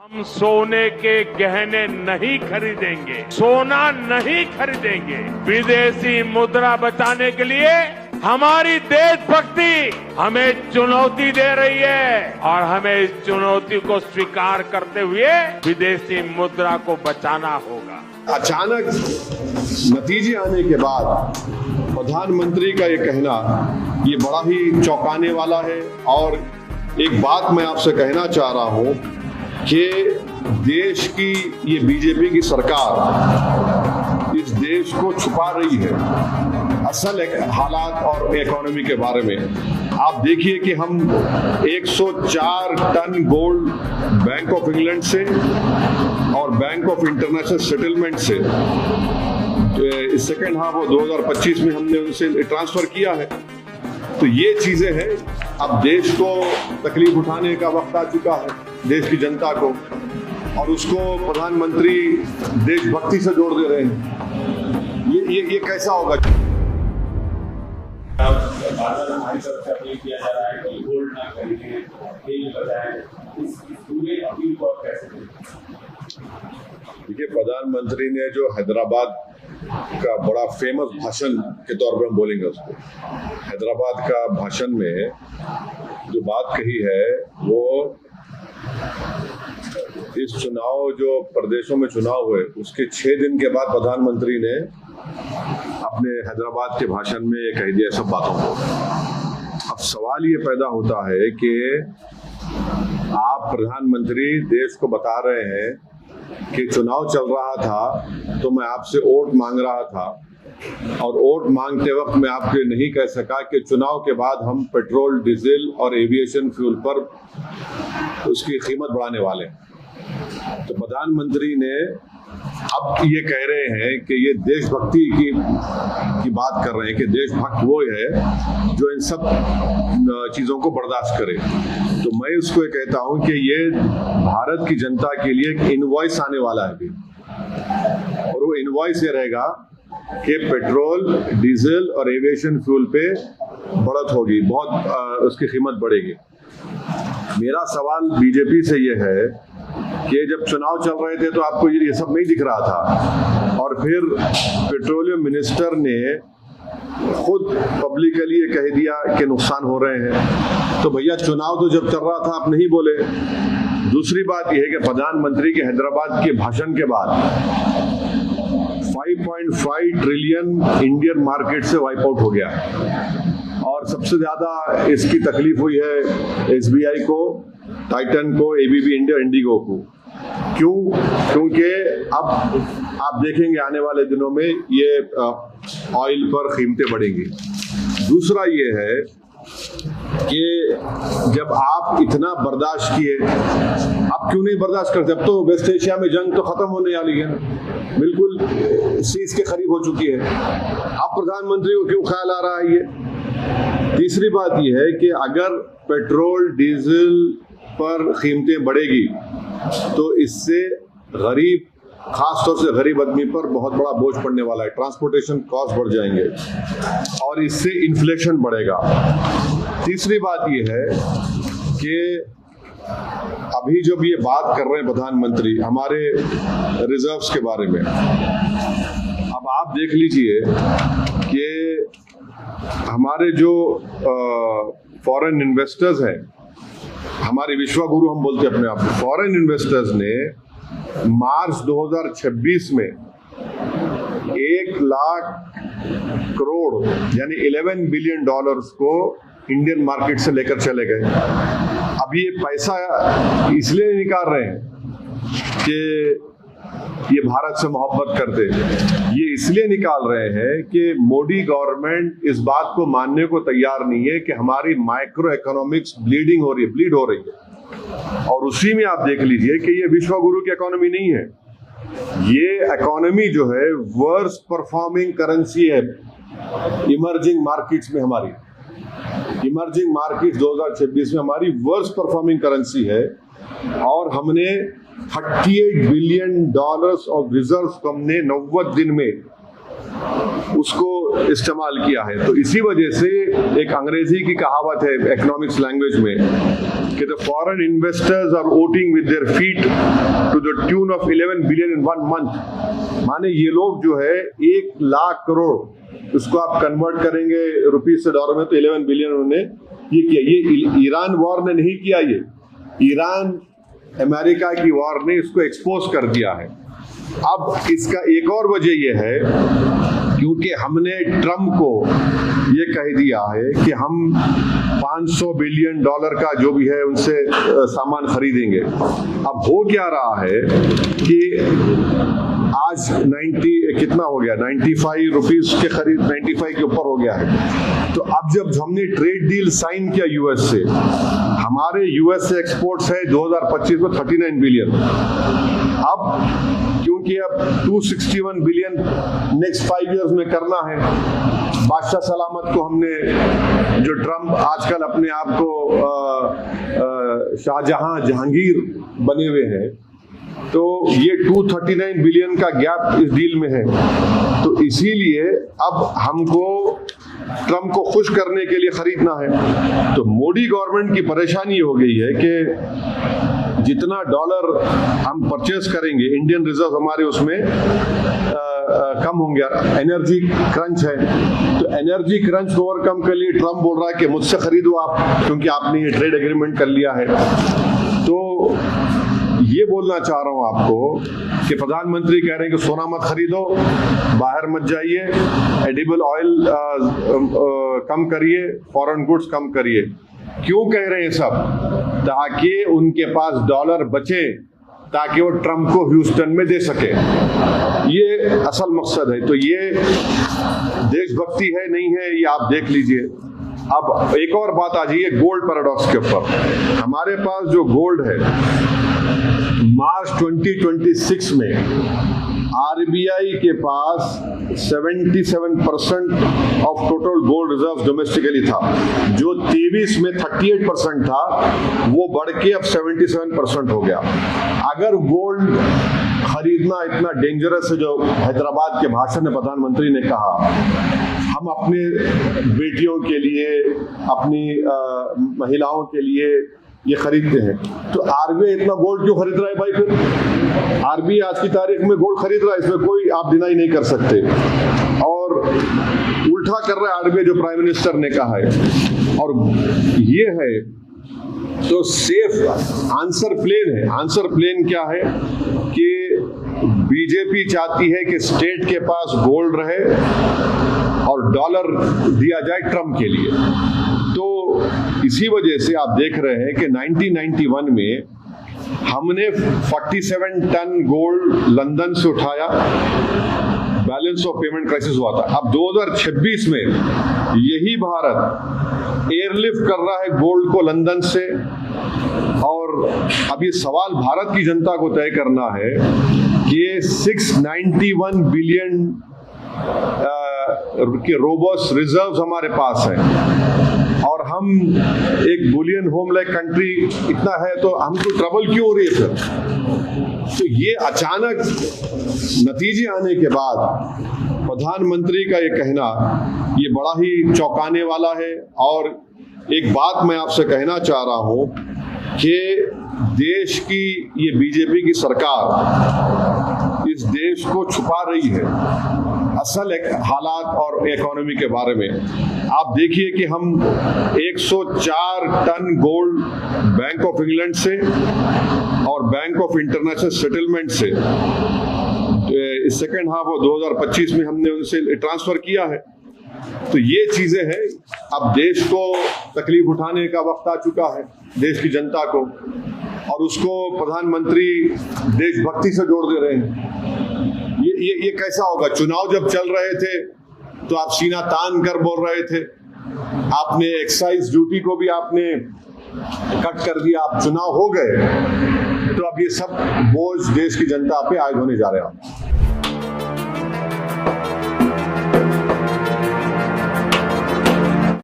हम सोने के गहने नहीं खरीदेंगे, सोना नहीं खरीदेंगे। विदेशी मुद्रा बचाने के लिए हमारी देशभक्ति हमें चुनौती दे रही है और हमें इस चुनौती को स्वीकार करते हुए विदेशी मुद्रा को बचाना होगा। अचानक नतीजे आने के बाद प्रधानमंत्री का ये कहना ये बड़ा ही चौंकाने वाला है। और एक बात मैं आपसे कहना चाह रहा हूं कि देश की ये बीजेपी की सरकार इस देश को छुपा रही है असल हालात और इकोनॉमी के बारे में। आप देखिए कि हम 104 tonne gold Bank of England से और बैंक ऑफ इंटरनेशनल सेटलमेंट से इस सेकेंड हाफ ऑफ 2025 में हमने उनसे ट्रांसफर किया है। तो ये चीजें हैं। अब देश को तकलीफ उठाने का वक्त आ चुका है, देश की जनता को, और उसको प्रधानमंत्री देशभक्ति से जोड़ दे रहे हैं। ये कैसा होगा? देखिए, प्रधानमंत्री ने जो हैदराबाद का बड़ा फेमस भाषण के तौर पर हम बोलेंगे उसको, हैदराबाद का भाषण में जो बात कही है वो इस चुनाव जो प्रदेशों में चुनाव हुए उसके 6 दिन के बाद प्रधानमंत्री ने अपने हैदराबाद के भाषण में ये कह दिया सब बातों को। अब सवाल ये पैदा होता है कि आप प्रधानमंत्री देश को बता रहे हैं कि चुनाव चल रहा था तो मैं आपसे वोट मांग रहा था, और वोट मांगते वक्त मैं आपके नहीं कह सका कि चुनाव के बाद हम पेट्रोल, डीजल और एविएशन फ्यूल पर उसकी कीमत बढ़ाने वाले हैं। तो प्रधानमंत्री ने अब ये कह रहे हैं कि ये देशभक्ति की बात कर रहे हैं कि देशभक्त वो है जो इन सब चीजों को बर्दाश्त करे। तो मैं उसको कहता हूं कि ये भारत की जनता के लिए एक इनवॉइस आने वाला है अभी, और वो इनवॉइस ये रहेगा कि पेट्रोल, डीजल और एविएशन फ्यूल पे बढ़त होगी, बहुत उसकी कीमत बढ़ेगी। मेरा सवाल बीजेपी से ये है कि जब चुनाव चल रहे थे तो आपको ये सब नहीं दिख रहा था, और फिर पेट्रोलियम मिनिस्टर ने खुद पब्लिकली ये कह दिया कि नुकसान हो रहे हैं। तो भैया, चुनाव तो जब चल रहा था आप नहीं बोले। दूसरी बात यह है कि प्रधानमंत्री के हैदराबाद के भाषण के बाद 5.5 ट्रिलियन इंडियन मार्केट से वाइप आउट हो गया, और सबसे ज्यादा इसकी तकलीफ हुई है SBI को, टाइटन को, ABB इंडिया, इंडिगो को। क्यों? क्योंकि अब आप देखेंगे आने वाले दिनों में ये ऑयल पर कीमतें बढ़ेंगी। दूसरा ये है कि जब आप इतना बर्दाश्त किए, आप क्यों नहीं बर्दाश्त करते? अब तो वेस्ट एशिया में जंग तो खत्म होने वाली है, बिल्कुल सीज के करीब हो चुकी है। अब प्रधानमंत्री को क्यों ख्याल आ रहा है ये? तीसरी बात यह है कि अगर पेट्रोल, डीजल पर कीमतें बढ़ेगी तो इससे गरीब, खासतौर से गरीब आदमी पर बहुत बड़ा बोझ पड़ने वाला है। ट्रांसपोर्टेशन कॉस्ट बढ़ जाएंगे और इससे इन्फ्लेशन बढ़ेगा। तीसरी बात यह है कि अभी जब ये बात कर रहे हैं प्रधानमंत्री हमारे रिजर्व्स के बारे में, अब आप देख लीजिए कि हमारे जो फॉरेन इन्वेस्टर्स हैं, हमारे विश्वगुरु हम बोलते हैं अपने आप को, फॉरेन इन्वेस्टर्स ने मार्च 2026 में 1 लाख करोड़ यानी $11 बिलियन को इंडियन मार्केट से लेकर चले गए। अब ये पैसा इसलिए निकाल रहे हैं कि ये भारत से मोहब्बत करते, ये इसलिए निकाल रहे हैं कि मोदी गवर्नमेंट इस बात को मानने को तैयार नहीं है कि हमारी माइक्रो इकोनॉमिक्स ब्लीड हो रही है। और उसी में आप देख लीजिए कि ये विश्वगुरु की इकोनॉमी नहीं है, ये इकोनॉमी जो है वर्स्ट परफॉर्मिंग करेंसी है इमर्जिंग मार्केट्स में। हमारी इमर्जिंग मार्केट्स 2026 में हमारी वर्स्ट परफॉर्मिंग करेंसी है, और हमने $38 बिलियन ऑफ रिजर्व हमने 90 दिन में उसको इस्तेमाल किया है। तो इसी वजह से एक अंग्रेजी की कहावत है इकोनॉमिक्स लैंग्वेज में कि the foreign investors are voting with their feet to the tune of 11 billion in 1 month. माने ये लोग जो है 1 लाख करोड़, उसको आप कन्वर्ट करेंगे रुपीस से डॉलर में तो 11 बिलियन उन्होंने ये किया। ये ईरान वॉर ने नहीं किया, ये ईरान अमेरिका की वॉर ने इसको एक्सपोज कर दिया है। अब इसका एक और वजह यह है क्योंकि हमने ट्रम्प को ये कह दिया है कि हम 500 बिलियन डॉलर का जो भी है उनसे सामान खरीदेंगे। अब हो क्या रहा है कि आज 90 कितना हो गया, 95 रुपीस के करीब, 95 के ऊपर हो गया है। तो अब जब हमने ट्रेड डील साइन किया यूएस से, हमारे यूएस से एक्सपोर्ट्स है 2025 में 39 बिलियन। अब क्योंकि अब 261 बिलियन नेक्स्ट 5 इयर्स में करना है, बादशाह सलामत को हमने, जो ट्रम्प आजकल अपने आप को शाहजहां जहांगीर बने हुए हैं, तो ये 239 बिलियन का गैप इस डील में है। तो इसीलिए अब हमको ट्रम्प को खुश करने के लिए खरीदना है। तो मोदी गवर्नमेंट की परेशानी हो गई है कि जितना डॉलर हम परचेस करेंगे, इंडियन रिजर्व हमारे उसमें कम होंगे। एनर्जी क्रंच है, तो एनर्जी क्रंच को ओवरकम के लिए ट्रम्प बोल रहा है कि मुझसे खरीदो आप, क्योंकि आपने ये ट्रेड एग्रीमेंट कर लिया है। तो ये बोलना चाह रहा हूं आपको कि प्रधानमंत्री कह रहे हैं कि सोना मत खरीदो, बाहर मत जाइए, एडिबल ऑयल कम करिए, फॉरेन गुड्स कम करिए। क्यों कह रहे हैं सब? ताकि उनके पास डॉलर बचे, ताकि वो ट्रम्प को ह्यूस्टन में दे सके। ये असल मकसद है। तो ये देशभक्ति है नहीं है, ये आप देख लीजिए। अब एक और बात आ जाइए गोल्ड पैराडॉक्स के ऊपर। हमारे पास जो गोल्ड है, मार्च 2026 में आरबीआई के पास 77% of total gold reserve domestically था। जो 23 में 38% था, वो बढ़ के अब 77% हो गया। अगर गोल्ड खरीदना इतना डेंजरस है, जो हैदराबाद के भाषण में प्रधानमंत्री ने कहा, हम अपने बेटियों के लिए, अपनी महिलाओं के लिए ये खरीदते हैं, तो आरबीआई इतना गोल्ड क्यों खरीद रहा है भाई? फिर आरबीआई आज की तारीख में गोल्ड खरीद रहा है, इसमें कोई आप डिनाई नहीं कर सकते। और उल्टा कर रहा है आरबीआई, जो प्राइम मिनिस्टर ने कहा है। और ये है तो सेफ आंसर प्लेन है। आंसर प्लेन क्या है कि बीजेपी चाहती है कि स्टेट के पास गोल्ड रहे और डॉलर दिया जाए ट्रम्प के लिए। तो इसी वजह से आप देख रहे हैं कि 1991 में हमने 47 टन गोल्ड लंदन से उठाया, बैलेंस ऑफ पेमेंट क्राइसिस हुआ था। अब 2026 में यही भारत एयरलिफ्ट कर रहा है गोल्ड को लंदन से। और अब ये सवाल भारत की जनता को तय करना है कि 691 बिलियन के रोबस्ट रिजर्व्स हमारे पास हैं, और हम एक बुलियन होम लाइक कंट्री इतना है, तो हमको ट्रबल क्यों हो रही है सर? तो ये अचानक नतीजे आने के बाद प्रधानमंत्री का ये कहना, ये बड़ा ही चौंकाने वाला है। और एक बात मैं आपसे कहना चाह रहा हूं कि देश की ये बीजेपी की सरकार इस देश को छुपा रही है असल हालात और इकोनॉमी के बारे में। आप देखिए कि हम 104 tonne gold Bank of England से और बैंक ऑफ इंटरनेशनल सेटलमेंट से सेकेंड हाफ ऑफ 2025 में हमने उनसे ट्रांसफर किया है। तो ये चीजें हैं। अब देश को तकलीफ उठाने का वक्त आ चुका है, देश की जनता को, और उसको प्रधानमंत्री देशभक्ति से जोड़ दे रहे हैं। ये कैसा होगा? चुनाव जब चल रहे थे तो आप सीना तान कर बोल रहे थे, आपने एक्साइज ड्यूटी को भी आपने कट कर दिया, आप चुनाव हो गए, तो अब ये सब बोझ देश की जनता पे आयद होने जा रहे हैं।